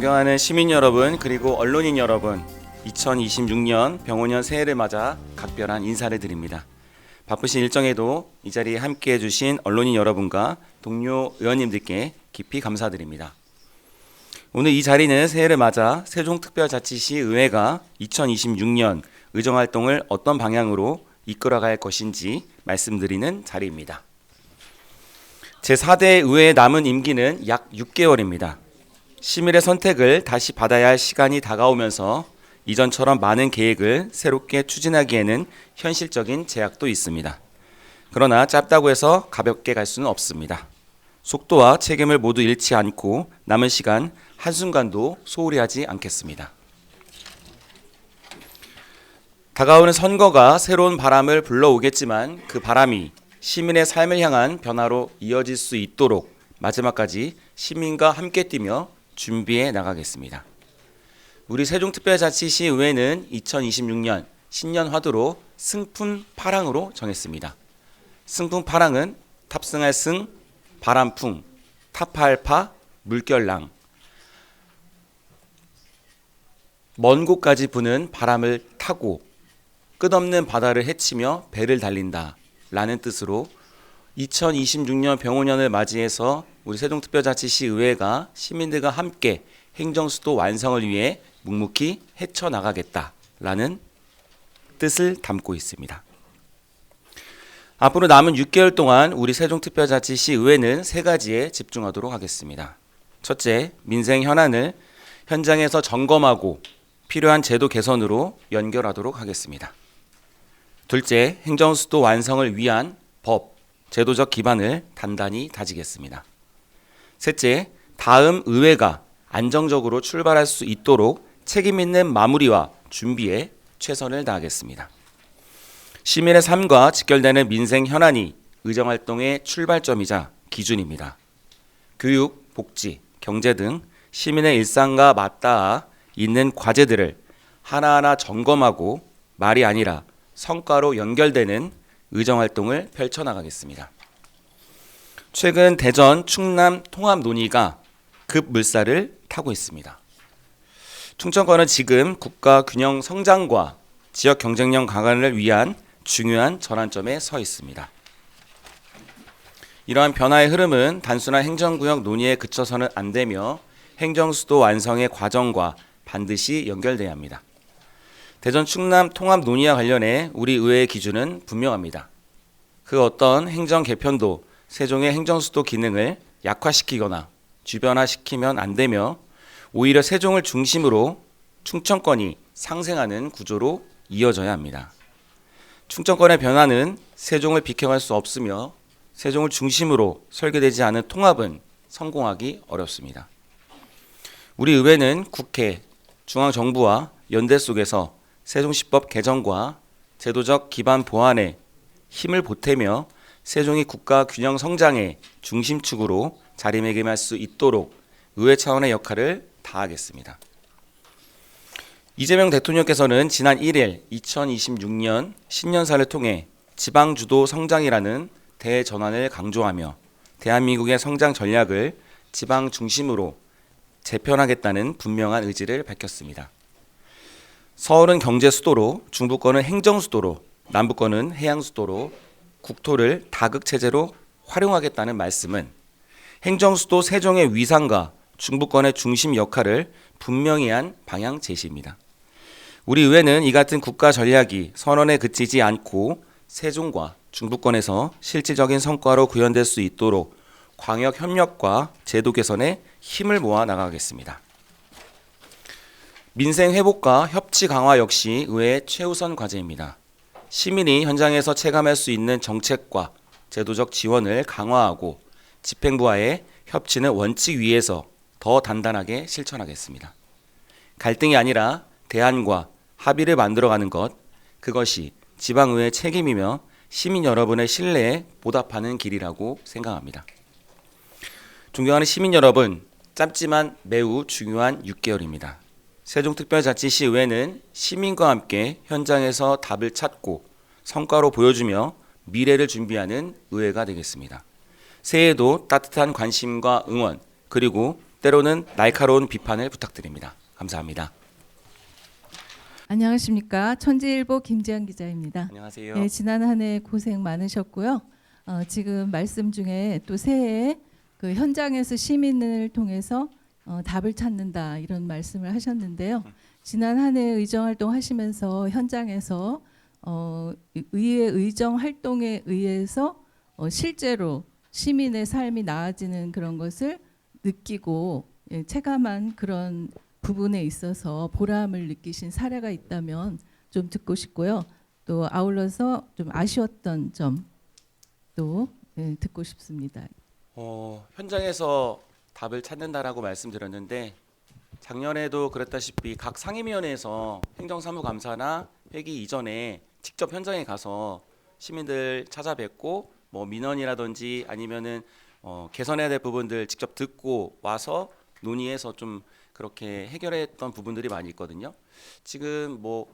존경하는 시민 여러분 그리고 언론인 여러분, 2026년 병오년 새해를 맞아 각별한 인사를 드립니다. 바쁘신 일정에도 이 자리에 함께해 주신 언론인 여러분과 동료 의원님들께 깊이 감사드립니다. 오늘 이 자리는 새해를 맞아 세종특별자치시 의회가 2026년 의정활동을 어떤 방향으로 이끌어갈 것인지 말씀드리는 자리입니다. 제4대 의회의 남은 임기는 약 6개월입니다. 시민의 선택을 다시 받아야 할 시간이 다가오면서 이전처럼 많은 계획을 새롭게 추진하기에는 현실적인 제약도 있습니다. 그러나 짧다고 해서 가볍게 갈 수는 없습니다. 속도와 책임을 모두 잃지 않고 남은 시간 한순간도 소홀히 하지 않겠습니다. 다가오는 선거가 새로운 바람을 불러오겠지만 그 바람이 시민의 삶을 향한 변화로 이어질 수 있도록 마지막까지 시민과 함께 뛰며 준비해 나가겠습니다. 우리 세종특별자치시 의회는 2026년 신년 화두로 승풍파랑으로 정했습니다. 승풍파랑은 탑승할 승, 바람풍, 타파할 파, 물결랑, 먼 곳까지 부는 바람을 타고 끝없는 바다를 헤치며 배를 달린다 라는 뜻으로 2026년 병오년을 맞이해서 우리 세종특별자치시 의회가 시민들과 함께 행정수도 완성을 위해 묵묵히 헤쳐나가겠다라는 뜻을 담고 있습니다. 앞으로 남은 6개월 동안 우리 세종특별자치시 의회는 세 가지에 집중하도록 하겠습니다. 첫째, 민생 현안을 현장에서 점검하고 필요한 제도 개선으로 연결하도록 하겠습니다. 둘째, 행정수도 완성을 위한 법, 제도적 기반을 단단히 다지겠습니다. 셋째, 다음 의회가 안정적으로 출발할 수 있도록 책임 있는 마무리와 준비에 최선을 다하겠습니다. 시민의 삶과 직결되는 민생 현안이 의정활동의 출발점이자 기준입니다. 교육, 복지, 경제 등 시민의 일상과 맞닿아 있는 과제들을 하나하나 점검하고 말이 아니라 성과로 연결되는 의정활동을 펼쳐나가겠습니다. 최근 대전, 충남 통합 논의가 급물살을 타고 있습니다. 충청권은 지금 국가 균형 성장과 지역 경쟁력 강화를 위한 중요한 전환점에 서 있습니다. 이러한 변화의 흐름은 단순한 행정구역 논의에 그쳐서는 안 되며 행정수도 완성의 과정과 반드시 연결돼야 합니다. 대전 충남 통합 논의와 관련해 우리 의회의 기준은 분명합니다. 그 어떤 행정 개편도 세종의 행정수도 기능을 약화시키거나 주변화시키면 안 되며 오히려 세종을 중심으로 충청권이 상생하는 구조로 이어져야 합니다. 충청권의 변화는 세종을 비켜갈 수 없으며 세종을 중심으로 설계되지 않은 통합은 성공하기 어렵습니다. 우리 의회는 국회, 중앙정부와 연대 속에서 세종시법 개정과 제도적 기반 보완에 힘을 보태며 세종이 국가 균형 성장의 중심축으로 자리매김할 수 있도록 의회 차원의 역할을 다하겠습니다. 이재명 대통령께서는 지난 1일 2026년 신년사를 통해 지방주도 성장이라는 대전환을 강조하며 대한민국의 성장 전략을 지방 중심으로 재편하겠다는 분명한 의지를 밝혔습니다. 서울은 경제 수도로, 중부권은 행정 수도로, 남부권은 해양 수도로 국토를 다극체제로 활용하겠다는 말씀은 행정 수도 세종의 위상과 중부권의 중심 역할을 분명히 한 방향 제시입니다. 우리 의회는 이 같은 국가 전략이 선언에 그치지 않고 세종과 중부권에서 실질적인 성과로 구현될 수 있도록 광역 협력과 제도 개선에 힘을 모아 나가겠습니다. 민생 회복과 협치 강화 역시 의회의 최우선 과제입니다. 시민이 현장에서 체감할 수 있는 정책과 제도적 지원을 강화하고 집행부와의 협치는 원칙 위에서 더 단단하게 실천하겠습니다. 갈등이 아니라 대안과 합의를 만들어가는 것, 그것이 지방의회의 책임이며 시민 여러분의 신뢰에 보답하는 길이라고 생각합니다. 존경하는 시민 여러분, 짧지만 매우 중요한 6개월입니다. 세종특별자치시의회는 시민과 함께 현장에서 답을 찾고 성과로 보여주며 미래를 준비하는 의회가 되겠습니다. 새해에도 따뜻한 관심과 응원, 그리고 때로는 날카로운 비판을 부탁드립니다. 감사합니다. 안녕하십니까. 천지일보 김지한 기자입니다. 안녕하세요. 네, 지난 한 해 고생 많으셨고요. 지금 말씀 중에 또 새해에 그 현장에서 시민을 통해서 답을 찾는다 이런 말씀을 하셨는데요. 지난 한 해 의정활동 하시면서 현장에서 의회 의정 활동에 의해서 실제로 시민의 삶이 나아지는 그런 것을 느끼고 체감한 그런 부분에 있어서 보람을 느끼신 사례가 있다면 좀 듣고 싶고요. 또 아울러서 좀 아쉬웠던 점도 듣고 싶습니다. 현장에서 답을 찾는다라고 말씀드렸는데 작년에도 그랬다시피 각 상임위원회에서 행정사무감사나 회기 이전에 직접 현장에 가서 시민들 찾아뵙고 뭐 민원이라든지 아니면은 개선해야 될 부분들 직접 듣고 와서 논의해서 좀 그렇게 해결했던 부분들이 많이 있거든요. 지금 뭐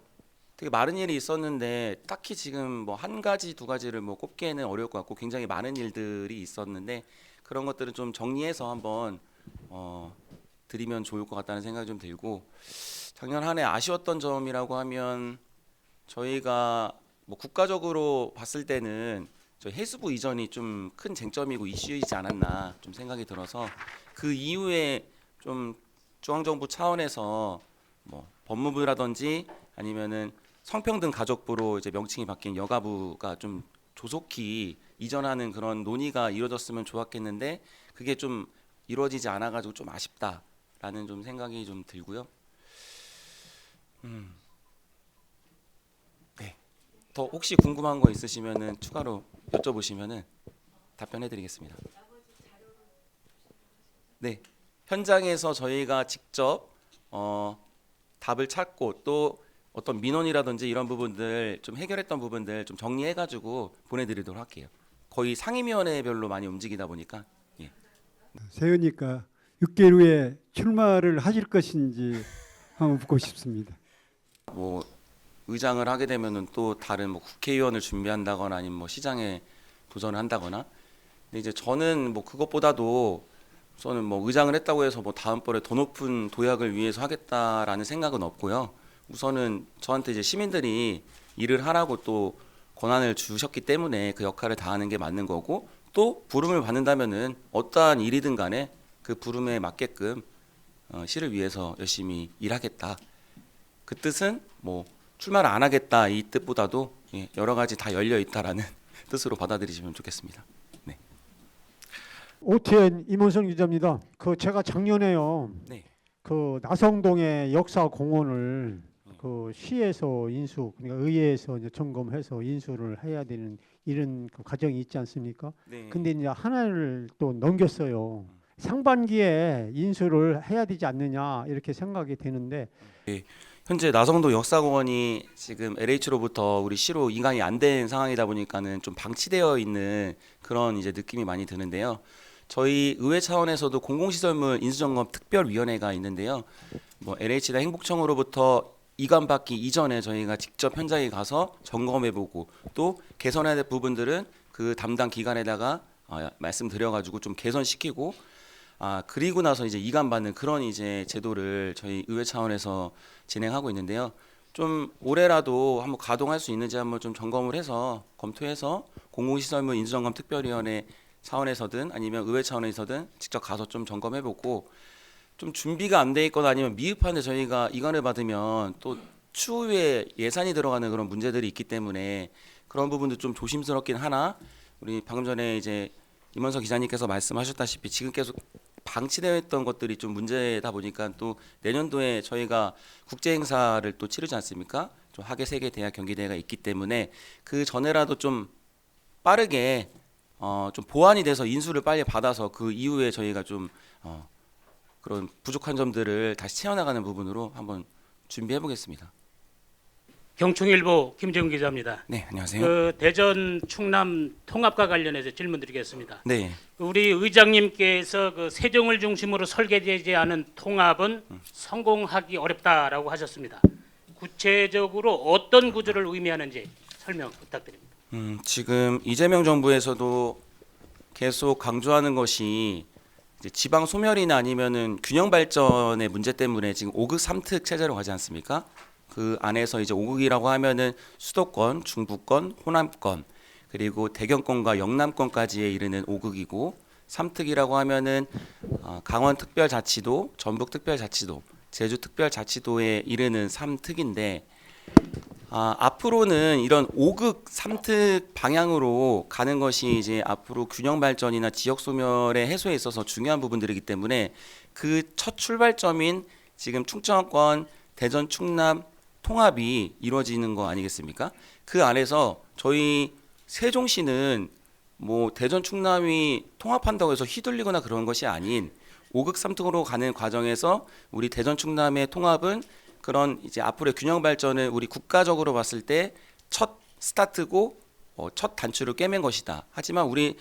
되게 많은 일이 있었는데 딱히 지금 뭐 한 가지 두 가지를 뭐 꼽기에는 어려울 것 같고 굉장히 많은 일들이 있었는데 그런 것들은 좀 정리해서 한번 드리면 좋을 것 같다는 생각이 좀 들고 작년 한 해 아쉬웠던 점이라고 하면 저희가 뭐 국가적으로 봤을 때는 저희 해수부 이전이 좀 큰 쟁점이고 이슈이지 않았나 좀 생각이 들어서 그 이후에 좀 중앙정부 차원에서 뭐 법무부라든지 아니면은 성평등 가족부로 이제 명칭이 바뀐 여가부가 좀 조속히 이전하는 그런 논의가 이루어졌으면 좋았겠는데 그게 좀 이루어지지 않아가지고 좀 아쉽다라는 좀 생각이 좀 들고요. 네. 더 혹시 궁금한 거 있으시면은 추가로 여쭤보시면은 답변해드리겠습니다. 네. 현장에서 저희가 직접 답을 찾고 또 어떤 민원이라든지 이런 부분들 좀 해결했던 부분들 좀 정리해가지고 보내드리도록 할게요. 거의 상임위원회별로 많이 움직이다 보니까. 예. 세우니까 6개월 후에 출마를 하실 것인지 한번 묻고 싶습니다. 뭐 의장을 하게 되면은 또 다른 뭐 국회의원을 준비한다거나 아니면 뭐 시장에 도전을 한다거나. 근데 이제 저는 뭐 그것보다도 저는 뭐 의장을 했다고 해서 뭐 다음번에 더 높은 도약을 위해서 하겠다라는 생각은 없고요. 우선은 저한테 이제 시민들이 일을 하라고 또 권한을 주셨기 때문에 그 역할을 다하는 게 맞는 거고 또 부름을 받는다면은 어떠한 일이든 간에 그 부름에 맞게끔 시를 위해서 열심히 일하겠다. 그 뜻은 뭐 출마를 안 하겠다 이 뜻보다도 여러 가지 다 열려 있다라는 뜻으로 받아들이시면 좋겠습니다. 네. OTN 임원성 기자입니다. 제가 작년에요. 네. 나성동의 역사 공원을 시에서 인수, 그러니까 의회에서 이제 점검해서 인수를 해야 되는 이런 과정이 있지 않습니까? 네. 근데 이제 하나를 또 넘겼어요. 상반기에 인수를 해야 되지 않느냐 이렇게 생각이 되는데 현재 나성도 역사공원이 지금 LH로부터 우리 시로 이관이 안 된 상황이다 보니까는 좀 방치되어 있는 그런 이제 느낌이 많이 드는데요. 저희 의회 차원에서도 공공시설물 인수점검 특별위원회가 있는데요. 뭐 LH나 행복청으로부터 이관받기 이전에 저희가 직접 현장에 가서 점검해보고 또 개선해야 될 부분들은 그 담당 기관에다가 말씀드려가지고 좀 개선시키고 그리고 나서 이제 이관받는 그런 이제 제도를 저희 의회 차원에서 진행하고 있는데요. 좀 올해라도 한번 가동할 수 있는지 한번 좀 점검을 해서 검토해서 공공시설물 인수점검 특별위원회 차원에서든 아니면 의회 차원에서든 직접 가서 좀 점검해보고 좀 준비가 안 돼 있거나 아니면 미흡한데 저희가 이관을 받으면 또 추후에 예산이 들어가는 그런 문제들이 있기 때문에 그런 부분도 좀 조심스럽긴 하나 우리 방금 전에 이제 임원석 기자님께서 말씀하셨다시피 지금 계속 방치되어 있던 것들이 좀 문제다 보니까 또 내년도에 저희가 국제 행사를 또 치르지 않습니까? 좀 하계 세계 대학 경기대회가 있기 때문에 그 전에라도 좀 빠르게 좀 보완이 돼서 인수를 빨리 받아서 그 이후에 저희가 좀 그런 부족한 점들을 다시 채워나가는 부분으로 한번 준비해 보겠습니다. 경충일보 김재훈 기자입니다. 네, 안녕하세요. 대전 충남 통합과 관련해서 질문드리겠습니다. 네, 우리 의장님께서 세종을 중심으로 설계되지 않은 통합은 성공하기 어렵다라고 하셨습니다. 구체적으로 어떤 구조를 의미하는지 설명 부탁드립니다. 지금 이재명 정부에서도 계속 강조하는 것이 이제 지방 소멸이나 아니면은 균형 발전의 문제 때문에 지금 5극 3특 체제로 가지 않습니까? 그 안에서 이제 5극이라고 하면은 수도권, 중부권, 호남권, 그리고 대경권과 영남권까지에 이르는 5극이고 3특이라고 하면은 강원특별자치도, 전북특별자치도, 제주특별자치도에 이르는 3특인데 앞으로는 이런 5극 3특 방향으로 가는 것이 이제 앞으로 균형 발전이나 지역 소멸의 해소에 있어서 중요한 부분들이기 때문에 그 첫 출발점인 지금 충청권, 대전, 충남 통합이 이루어지는 거 아니겠습니까? 그 안에서 저희 세종시는 뭐 대전, 충남이 통합한다고 해서 휘둘리거나 그런 것이 아닌 5극 3특으로 가는 과정에서 우리 대전, 충남의 통합은 그런 이제 앞으로의 균형 발전을 우리 국가적으로 봤을 때 첫 스타트고 첫 단추를 꿰맨 것이다. 하지만 우리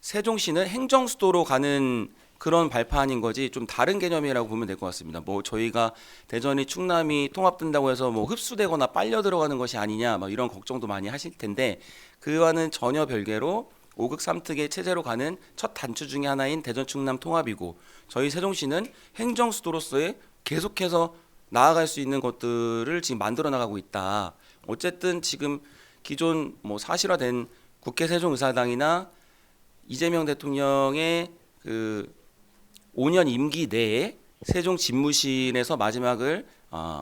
세종시는 행정 수도로 가는 그런 발판인 거지 좀 다른 개념이라고 보면 될 것 같습니다. 뭐 저희가 대전이 충남이 통합된다고 해서 뭐 흡수되거나 빨려 들어가는 것이 아니냐 막 이런 걱정도 많이 하실 텐데 그와는 전혀 별개로 5극 3특의 체제로 가는 첫 단추 중에 하나인 대전 충남 통합이고 저희 세종시는 행정 수도로서의 계속해서 나아갈 수 있는 것들을 지금 만들어 나가고 있다. 어쨌든 지금 기존 뭐 사실화된 국회 세종의사당이나 이재명 대통령의 그 5년 임기 내에 세종 집무실에서 마지막을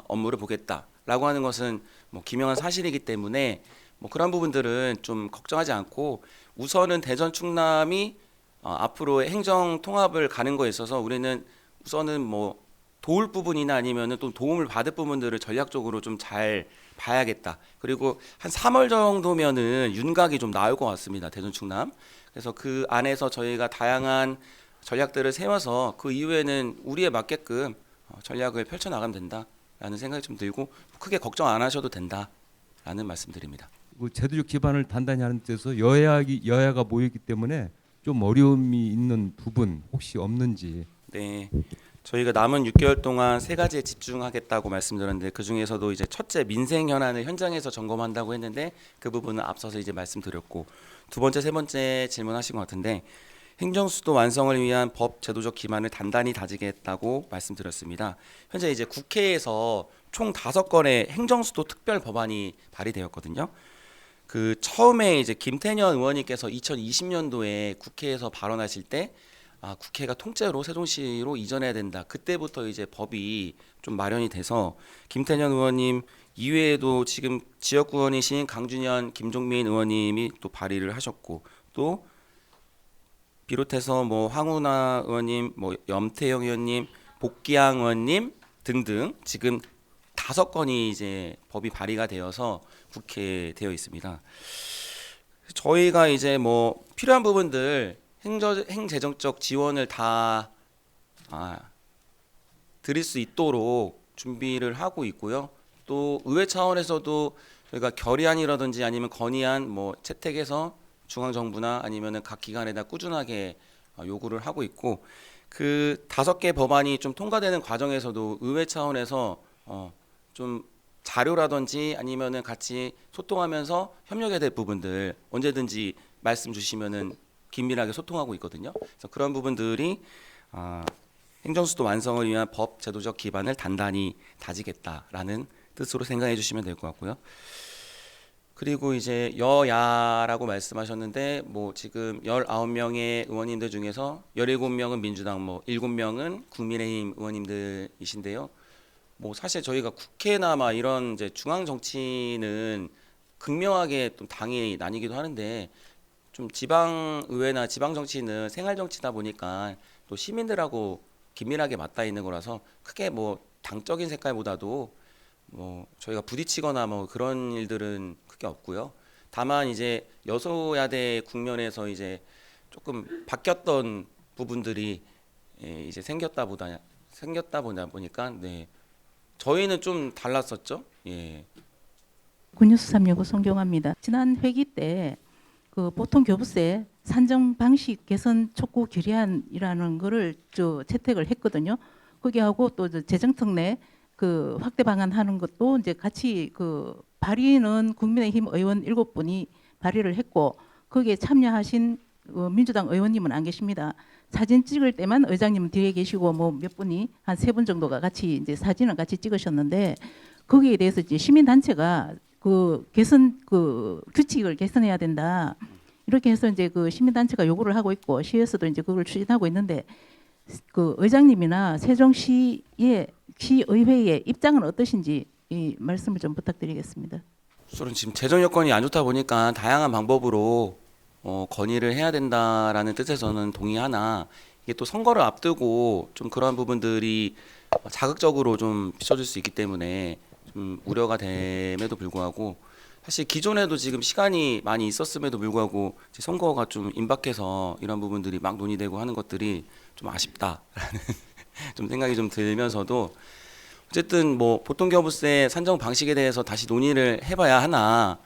업무를 보겠다라고 하는 것은 뭐 기명한 사실이기 때문에 뭐 그런 부분들은 좀 걱정하지 않고 우선은 대전 충남이 앞으로의 행정 통합을 가는 거에 있어서 우리는 우선은 뭐 도울 부분이나 아니면은 또 도움을 받을 부분들을 전략적으로 좀 잘 봐야겠다. 그리고 한 3월 정도면은 윤곽이 좀 나올 것 같습니다. 대전 충남. 그래서 그 안에서 저희가 다양한 전략들을 세워서 그 이후에는 우리에 맞게끔 전략을 펼쳐 나가면 된다라는 생각이 좀 들고 크게 걱정 안 하셔도 된다라는 말씀드립니다. 그 제도적 기반을 단단히 하는 데서 여야가 모이기 때문에 좀 어려움이 있는 부분 혹시 없는지. 네. 저희가 남은 6개월 동안 세 가지에 집중하겠다고 말씀드렸는데 그 중에서도 이제 첫째 민생 현안을 현장에서 점검한다고 했는데 그 부분은 앞서서 이제 말씀드렸고 두 번째, 세 번째 질문하신 것 같은데 행정수도 완성을 위한 법 제도적 기반을 단단히 다지겠다고 말씀드렸습니다. 현재 이제 국회에서 총 5건의 행정수도 특별 법안이 발의되었거든요. 그 처음에 이제 김태년 의원님께서 2020년도에 국회에서 발언하실 때 국회가 통째로 세종시로 이전해야 된다. 그때부터 이제 법이 좀 마련이 돼서 김태년 의원님 이외에도 지금 지역구원이신 강준현, 김종민 의원님이 또 발의를 하셨고 또 비롯해서 뭐 황운하 의원님, 뭐 염태영 의원님, 복기양 의원님 등등 지금 5건이 이제 법이 발의가 되어서 국회에 되어 있습니다. 저희가 이제 뭐 필요한 부분들 행재정적 지원을 다 드릴 수 있도록 준비를 하고 있고요. 또 의회 차원에서도 저희가 결의안이라든지 아니면 건의안 뭐 채택해서 중앙정부나 아니면은 각 기관에다 꾸준하게 요구를 하고 있고 그 5개 법안이 좀 통과되는 과정에서도 의회 차원에서 좀 자료라든지 아니면은 같이 소통하면서 협력해야 될 부분들 언제든지 말씀 주시면은 긴밀하게 소통하고 있거든요. 그래서 그런 부분들이 행정수도 완성을 위한 법 제도적 기반을 단단히 다지겠다라는 뜻으로 생각해 주시면 될 것 같고요. 그리고 이제 여야라고 말씀하셨는데 뭐 지금 19명의 의원님들 중에서 17명은 민주당, 뭐 7명은 국민의힘 의원님들이신데요. 뭐 사실 저희가 국회나 막 이런 이제 중앙 정치는 극명하게 또 당이 나뉘기도 하는데 좀 지방 의회나 지방 정치는 생활 정치다 보니까 또 시민들하고 긴밀하게 맞닿아 있는 거라서 크게 뭐 당적인 색깔보다도 뭐 저희가 부딪히거나 뭐 그런 일들은 크게 없고요. 다만 이제 여소야대 국면에서 이제 조금 바뀌었던 부분들이 이제 생겼다 보니까 네. 저희는 좀 달랐었죠. 예. 군뉴스 365 송경화입니다. 지난 회기 때 그 보통 교부세 산정 방식 개선 촉구 결의안이라는 거를 채택을 했거든요. 그게 하고 또 재정특 내 그 확대 방안 하는 것도 이제 같이 그 발의는 국민의힘 의원 7분이 발의를 했고 거기에 참여하신 민주당 의원님은 안 계십니다. 사진 찍을 때만 의장님 뒤에 계시고 뭐 몇 분이 한 3분 정도가 같이 이제 사진을 같이 찍으셨는데 거기에 대해서 이제 시민 단체가 그 개선 그 규칙을 개선해야 된다. 이렇게 해서 이제 그 시민 단체가 요구를 하고 있고 시에서도 이제 그걸 추진하고 있는데 그 의장님이나 세종시의 시의회의 입장은 어떠신지 이 말씀을 좀 부탁드리겠습니다. 저는 지금 재정 여건이 안 좋다 보니까 다양한 방법으로 건의를 해야 된다라는 뜻에서는 동의하나 이게 또 선거를 앞두고 좀 그러한 부분들이 자극적으로 좀 비춰질 수 있기 때문에 좀 우려가 됨에도 불구하고 사실 기존에도 지금 시간이 많이 있었음에도 불구하고 이제 선거가 좀 임박해서 이런 부분들이 막 논의되고 하는 것들이 좀 아쉽다라는 좀 생각이 좀 들면서도 어쨌든 뭐 보통교부세 산정 방식에 대해서 다시 논의를 해봐야 하나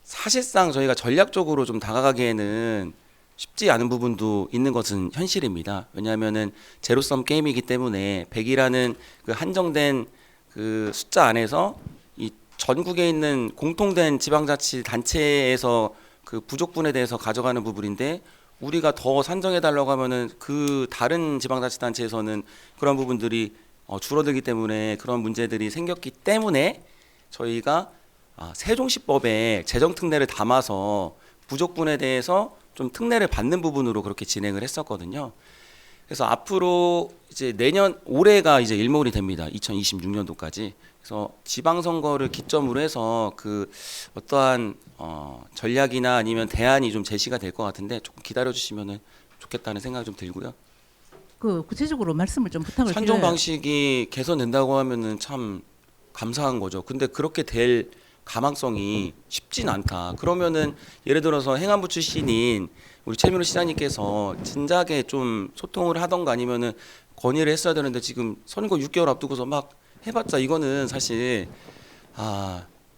사실상 저희가 전략적으로 좀 다가가기에는 쉽지 않은 부분도 있는 것은 현실입니다. 왜냐하면은 제로섬 게임이기 때문에 100이라는 그 한정된 그 숫자 안에서 이 전국에 있는 공통된 지방자치 단체에서 그 부족분에 대해서 가져가는 부분인데 우리가 더 산정해 달라고 하면은 그 다른 지방자치단체에서는 그런 부분들이 줄어들기 때문에 그런 문제들이 생겼기 때문에 저희가 세종시법에 재정 특례를 담아서 부족분에 대해서 좀 특례를 받는 부분으로 그렇게 진행을 했었거든요. 그래서 앞으로 이제 내년 올해가 이제 일몰이 됩니다. 2026년도까지. 그래서 지방선거를 기점으로 해서 그 어떠한 전략이나 아니면 대안이 좀 제시가 될 것 같은데 조금 기다려 주시면은 좋겠다는 생각이 좀 들고요. 그 구체적으로 말씀을 좀 부탁을 산정 드려요. 방식이 개선된다고 하면은 참 감사한 거죠. 근데 그렇게 될 가망성이 쉽진 않다. 그러면은 예를 들어서 행안부 출신인 우리 최민호 시장님께서 진작에 좀 소통을 하던가 아니면은 건의를 했어야 되는데 지금 선거 6개월 앞두고서 막 해봤자 이거는 사실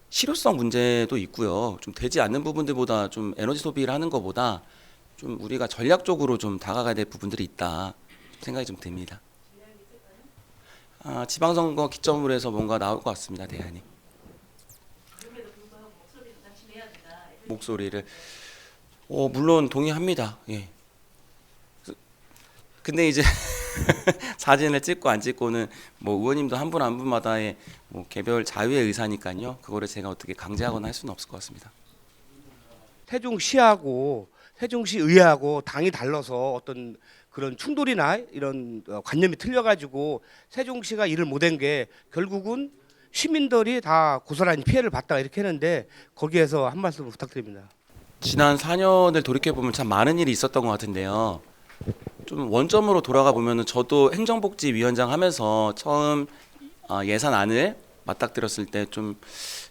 실효성 문제도 있고요. 좀 되지 않는 부분들보다 좀 에너지 소비를 하는 것보다 좀 우리가 전략적으로 좀 다가가야 될 부분들이 있다 생각이 좀 듭니다. 지방선거 기점으로 해서 뭔가 나올 것 같습니다. 대안이. 목소리를 물론 동의합니다. 예. 근데 이제 사진을 찍고 안 찍고는 뭐 의원님도 한 분 한 분마다의 뭐 개별 자유의 의사니까요. 그거를 제가 어떻게 강제하거나 할 수는 없을 것 같습니다. 세종시하고 세종시의회하고 당이 달라서 어떤 그런 충돌이나 이런 관념이 틀려가지고 세종시가 일을 못한 게 결국은 시민들이 다 고스란히 피해를 봤다 이렇게 했는데 거기에서 한 말씀 부탁드립니다. 지난 4년을 돌이켜 보면 참 많은 일이 있었던 것 같은데요. 좀 원점으로 돌아가 보면은 저도 행정복지위원장 하면서 처음 예산안을 맞닥뜨렸을 때 좀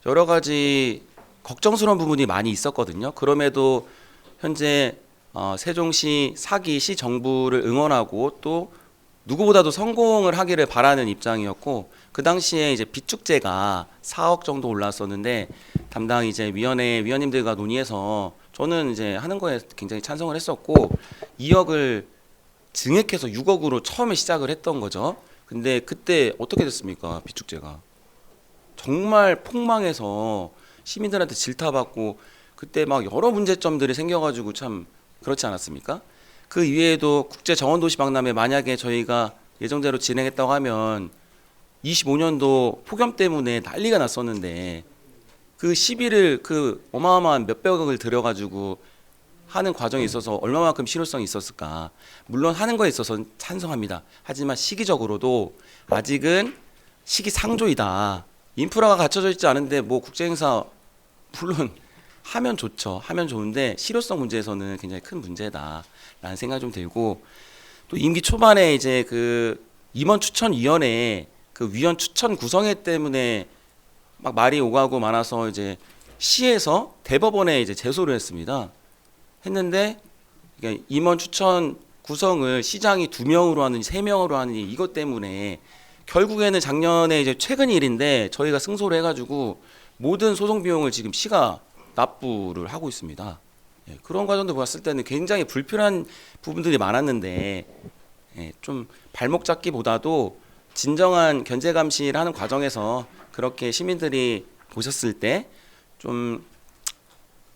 여러 가지 걱정스러운 부분이 많이 있었거든요. 그럼에도 현재 세종시 사기 시 정부를 응원하고 또 누구보다도 성공을 하기를 바라는 입장이었고 그 당시에 이제 비축제가 4억 정도 올랐었는데 담당 이제 위원회 위원님들과 논의해서 저는 이제 하는 거에 굉장히 찬성을 했었고 2억을 증액해서 6억으로 처음에 시작을 했던 거죠. 근데 그때 어떻게 됐습니까? 비축제가 정말 폭망해서 시민들한테 질타받고 그때 막 여러 문제점들이 생겨가지고 참 그렇지 않았습니까? 그 이외에도 국제 정원도시 박람회 만약에 저희가 예정대로 진행했다고 하면 25년도 폭염 때문에 난리가 났었는데 그 시비를 그 어마어마한 몇백억을 들여가지고 하는 과정에 있어서 얼마만큼 실효성이 있었을까. 물론 하는 거에 있어서는 찬성합니다. 하지만 시기적으로도 아직은 시기상조이다. 인프라가 갖춰져 있지 않은데 뭐 국제행사 물론 하면 좋죠. 하면 좋은데 실효성 문제에서는 굉장히 큰 문제다라는 생각이 좀 들고 또 임기 초반에 이제 그 임원 추천위원회 그 위원 추천 구성회 때문에 막 말이 오가고 많아서 이제 시에서 대법원에 이제 제소를 했습니다. 했는데 임원 추천 구성을 시장이 2명으로 하는지 3명으로 하는지 이것 때문에 결국에는 작년에 이제 최근 일인데 저희가 승소를 해가지고 모든 소송 비용을 지금 시가 납부를 하고 있습니다. 예, 그런 과정도 봤을 때는 굉장히 불필요한 부분들이 많았는데 좀 발목 잡기보다도 진정한 견제 감시를 하는 과정에서 그렇게 시민들이 보셨을 때 좀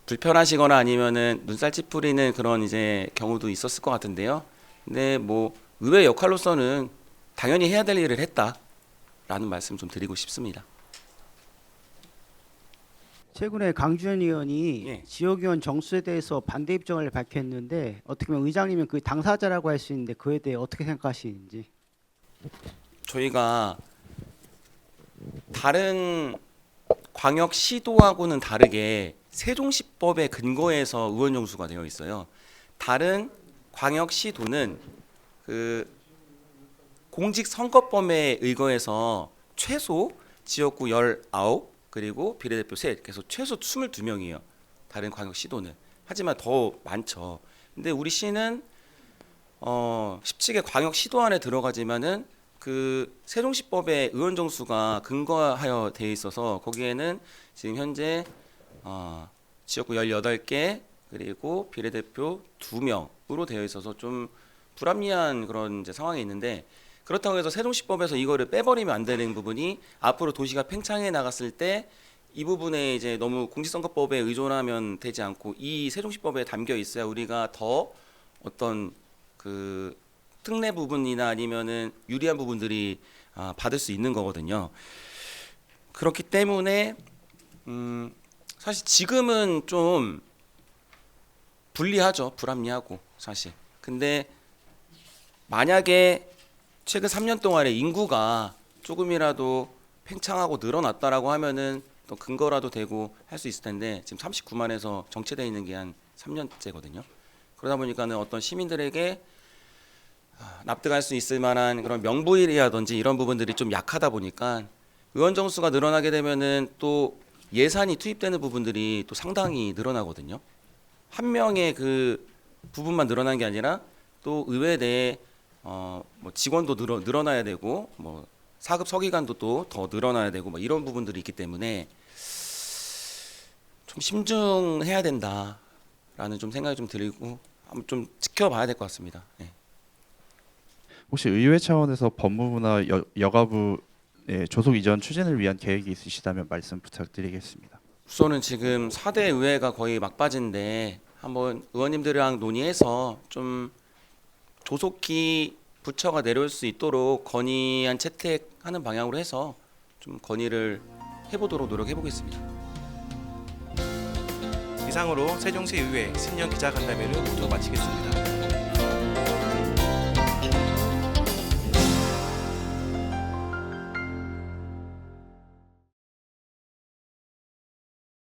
불편하시거나 아니면은 눈살 찌푸리는 그런 이제 경우도 있었을 것 같은데요. 근데 뭐 의회 역할로서는 당연히 해야 될 일을 했다라는 말씀 좀 드리고 싶습니다. 최근에 강주현 의원이 예. 지역의원 정수에 대해서 반대 입장을 밝혔는데 어떻게 보면 의장님은 그 당사자라고 할 수 있는데 그에 대해 어떻게 생각하시는지. 저희가 다른 광역 시도하고는 다르게 세종시법의 근거에서 의원 정수가 되어 있어요. 다른 광역 시도는 그 공직선거법에 의거해서 최소 지역구 19 그리고 비례대표 셋, 그래서 최소 22명이에요. 다른 광역 시도는. 하지만 더 많죠. 근데 우리 시는 17개 광역 시도 안에 들어가지만은 그 세종시법의 의원 정수가 근거하여 되어 있어서 거기에는 지금 현재 지역구 18개 그리고 비례대표 2명으로 되어 있어서 좀 불합리한 그런 이제 상황이 있는데, 그렇다고 해서 세종시법에서 이거를 빼버리면 안 되는 부분이 앞으로 도시가 팽창해 나갔을 때 이 부분에 이제 너무 공직선거법에 의존하면 되지 않고 이 세종시법에 담겨 있어야 우리가 더 어떤 그 특례 부분이나 아니면은 유리한 부분들이 받을 수 있는 거거든요. 그렇기 때문에 사실 지금은 좀 불리하죠. 불합리하고 사실. 근데 만약에 최근 3년 동안에 인구가 조금이라도 팽창하고 늘어났다라고 하면은 또 근거라도 되고 할 수 있을 텐데 지금 39만에서 정체되어 있는 게 한 3년째거든요. 그러다 보니까는 어떤 시민들에게 납득할 수 있을 만한 그런 명분이라든지 이런 부분들이 좀 약하다 보니까 의원 정수가 늘어나게 되면은 또 예산이 투입되는 부분들이 또 상당히 늘어나거든요. 한 명의 그 부분만 늘어난 게 아니라 또 의회 내에 뭐 직원도 늘어나야 되고 뭐 사급 서기관도 또 더 늘어나야 되고 뭐 이런 부분들이 있기 때문에 좀 심중해야 된다라는 좀 생각이 좀 들고 한번 좀 지켜봐야 될 것 같습니다. 네. 혹시 의회 차원에서 법무부나 여가부의 조속 이전 추진을 위한 계획이 있으시다면 말씀 부탁드리겠습니다. 우선은 지금 4대 의회가 거의 막바지인데 한번 의원님들이랑 논의해서 좀 조속히 부처가 내려올 수 있도록 건의안 채택하는 방향으로 해서 좀 건의를 해보도록 노력해보겠습니다. 이상으로 세종시 의회 신년 기자간담회를 모두 마치겠습니다.